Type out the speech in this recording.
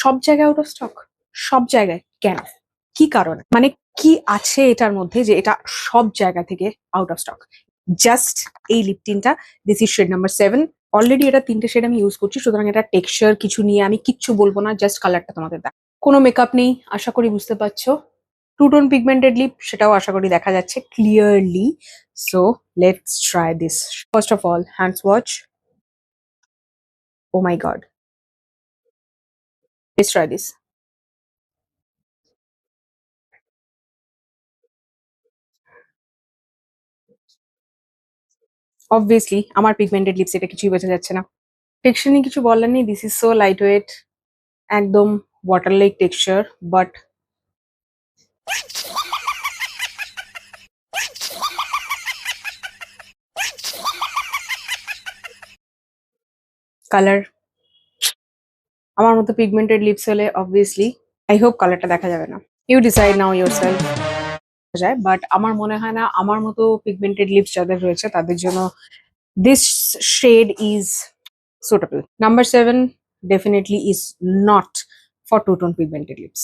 সব জায়গায় out of stock? সব জায়গায় কেন? কি কারণে? মানে কি আছে এটার মধ্যে যে এটা সব জায়গা থেকে আউট অফ স্টক? জাস্ট এই লিপ টিনটা, this is shade number 7। Already এটা 3টে শেড আমি ইউজ করছি, সুতরাং এটা টেক্সচার কিছু নিয়ে আমি কিচ্ছু বলবো না, জাস্ট কালারটা তোমাদের দেখ। কোনো মেকআপ নেই, আশা করি বুঝতে পারছো। টু টোন পিগমেন্টেড লিপ, সেটাও আশা করি দেখা যাচ্ছে clearly. So let's try this. First of all, hands wash. Oh my God, let's try this. Obviously আমার পিগমেন্টেড লিপস, এটা কিছুই বোঝা যাচ্ছে না। টেক্সচার নিয়ে কিছু বলার নেই, this is so light weight, একদম water like texture, but colour আমার মতো পিগমেন্টেড লিপস হলে অবভিয়াসলি আই হোপ কালারটা দেখা যাবে না। You decide now yourself যায়, বাট আমার মনে হয় না আমার মতো পিগমেন্টেড লিপস যাদের রয়েছে তাদের জন্য this shade is suitable. Number 7 definitely is not for two-tone pigmented lips.